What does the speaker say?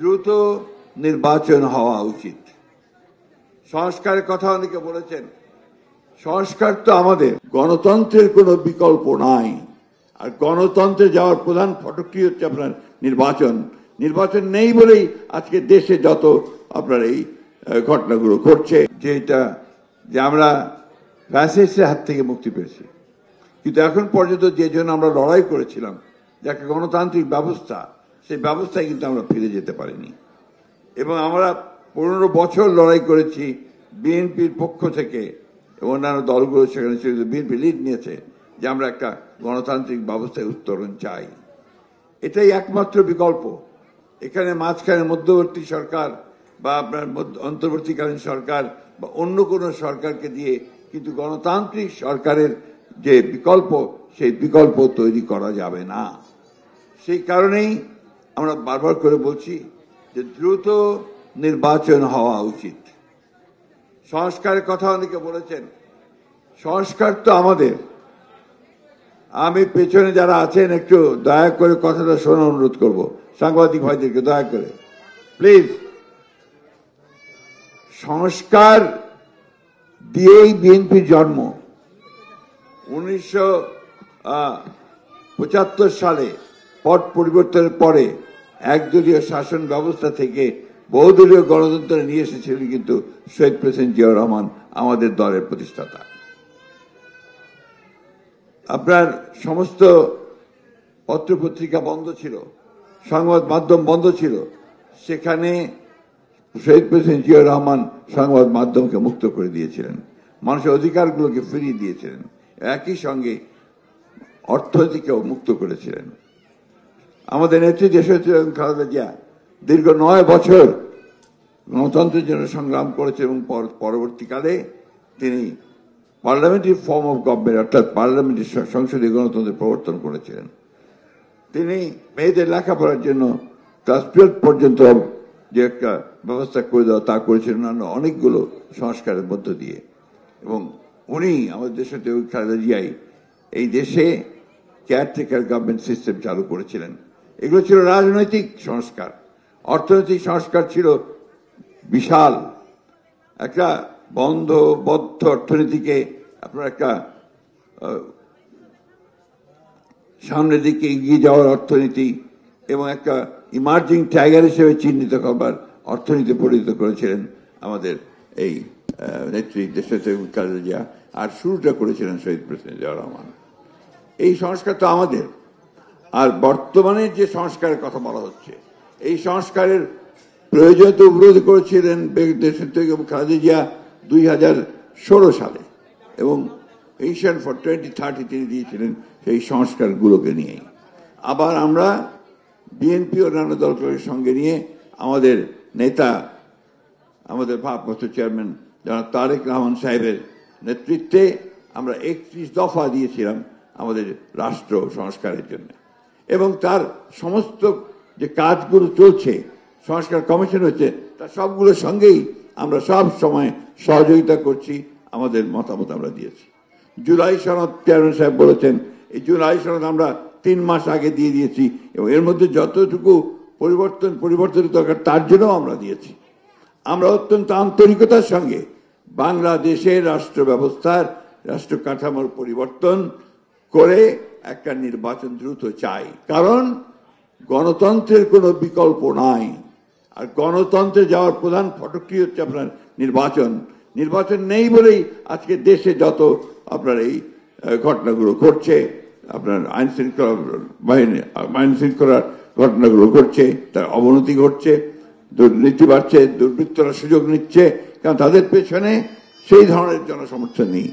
দ্রুত নির্বাচন হওয়া উচিত। সংস্কারের কথা অনেকে বলেছেন, সংস্কার তো আমাদের গণতন্ত্রের কোনো বিকল্প নাই। আর গণতন্ত্রে যাওয়ার প্রধান ফটকটি হচ্ছে আপনার নির্বাচন। নির্বাচন নেই বলেই আজকে দেশে যত আপনার এই ঘটনাগুলো ঘটছে, যে আমরা ফ্যাসিস্টের হাত থেকে মুক্তি পেয়েছি, কিন্তু এখন পর্যন্ত যে জন্য আমরা লড়াই করেছিলাম যে একটা গণতান্ত্রিক ব্যবস্থা, সেই ব্যবস্থায় কিন্তু আমরা ফিরে যেতে পারিনি। এবং আমরা 15 বছর লড়াই করেছি বিএনপির পক্ষ থেকে, এবং অন্যান্য দলগুলো সেখানে বিএনপি লিড নিয়েছে যে আমরা একটা গণতান্ত্রিক ব্যবস্থায় উত্তরণ চাই। এটাই একমাত্র বিকল্প। এখানে মাঝখানে মধ্যবর্তী সরকার বা আপনার অন্তর্বর্তীকালীন সরকার বা অন্য কোনো সরকারকে দিয়ে কিন্তু গণতান্ত্রিক সরকারের যে বিকল্প, সেই বিকল্প তৈরি করা যাবে না। সেই কারণেই আমরা বারবার করে বলছি যে দ্রুত নির্বাচন হওয়া উচিত। সংস্কারের কথা অনেকে বলেছেন, সংস্কার তো আমাদের। আমি পেছনে যারা আছেন একটু দয়া করে কথাটা শোনার অনুরোধ করব, সাংবাদিক ভাইদেরকে দয়া করে প্লিজ। সংস্কার দিয়েই বিএনপির জন্ম। 1975 সালে পট পরিবর্তনের পরে একদলীয় শাসন ব্যবস্থা থেকে বহুদলীয় গণতন্ত্র নিয়ে এসেছিলেন কিন্তু শহীদ প্রেসিডেন্ট জিয়াউর রহমান, আমাদের দলের প্রতিষ্ঠাতা। আপনার সমস্ত পত্রপত্রিকা বন্ধ ছিল, সংবাদ মাধ্যম বন্ধ ছিল, সেখানে শহীদ প্রেসিডেন্ট জিয়াউর রহমান সংবাদ মাধ্যমকে মুক্ত করে দিয়েছিলেন, মানুষের অধিকারগুলোকে ফিরিয়ে দিয়েছিলেন, একই সঙ্গে অর্থনীতিকেও মুক্ত করেছিলেন। আমাদের নেত্রী দেশনেত্রী খালেদা জিয়া দীর্ঘ 9 বছর গণতন্ত্রের জন্য সংগ্রাম করেছেন এবং পরবর্তীকালে তিনি পার্লামেন্টারি ফর্ম অফ গভর্নমেন্ট অর্থাৎ পার্লামেন্টারি সংসদীয় গণতন্ত্রের প্রবর্তন করেছিলেন। তিনি মেয়েদের লেখাপড়ার জন্য ক্লাস 12 পর্যন্ত যে একটা ব্যবস্থা করে দেওয়া তা করেছিলেন অনেকগুলো সংস্কারের মধ্য দিয়ে। এবং উনি আমাদের দেশের খালেদা জিয়াই এই দেশে কেয়ারটেকার গভর্নমেন্ট সিস্টেম চালু করেছিলেন। এগুলো ছিল রাজনৈতিক সংস্কার। অর্থনৈতিক সংস্কার ছিল বিশাল একটা বদ্ধ অর্থনীতিকে আপনার একটা সামনের দিকে এগিয়ে যাওয়ার অর্থনীতি এবং একটা ইমার্জিং টাইগার হিসেবে চিহ্নিত করবার অর্থনীতি পরিণত করেছিলেন আমাদের এই নেত্রী দেশনেত্রী খালেদা জিয়া। আর শুরুটা করেছিলেন শহীদ প্রেসিডেন্ট জিয়াউর রহমান। এই সংস্কার তো আমাদের। আর বর্তমানে যে সংস্কারের কথা বলা হচ্ছে, এই সংস্কারের প্রয়োজনীয়তা উপলব্ধি করেছিলেন দেশনেত্রী খালেদা জিয়া 2016 সালে, এবং ভিশন ফর 2030 তিনি দিয়েছিলেন সেই সংস্কারগুলোকে নিয়েই। আবার আমরা বিএনপি ও অন্যান্য দলগুলোর সঙ্গে নিয়ে আমাদের নেতা, আমাদের ভারপ্রাপ্ত চেয়ারম্যান জনাব তারেক রহমান সাহেবের নেতৃত্বে আমরা 31 দফা দিয়েছিলাম আমাদের রাষ্ট্র সংস্কারের জন্য। এবং তার সমস্ত যে কাজগুলো চলছে, সংস্কার কমিশন হচ্ছে, তার সবগুলোর সঙ্গেই আমরা সব সময় সহযোগিতা করছি, আমাদের মতামত আমরা দিয়েছি। জুলাই সনদ চেয়ারম্যান সাহেব বলেছেন, এই জুলাই সনদ আমরা 3 মাস আগে দিয়ে দিয়েছি এবং এর মধ্যে যতটুকু পরিবর্তনের দরকার তার জন্য আমরা দিয়েছি। আমরা অত্যন্ত আন্তরিকতার সঙ্গে বাংলাদেশের রাষ্ট্র ব্যবস্থার রাষ্ট্র কাঠামোর পরিবর্তন করে একটা নির্বাচন দ্রুত চাই, কারণ গণতন্ত্রের কোনো বিকল্প নাই। আর গণতন্ত্রে যাওয়ার প্রধান ফটকটি হচ্ছে আপনার নির্বাচন। নির্বাচন নেই বলেই আজকে দেশে যত আপনার এই ঘটনাগুলো ঘটছে, আপনার আইন শৃঙ্খলার ঘটনাগুলো ঘটছে, তার অবনতি ঘটছে, দুর্নীতি বাড়ছে, দুর্বৃত্তরা সুযোগ নিচ্ছে, কারণ তাদের পেছনে সেই ধরনের জনসমর্থন নেই।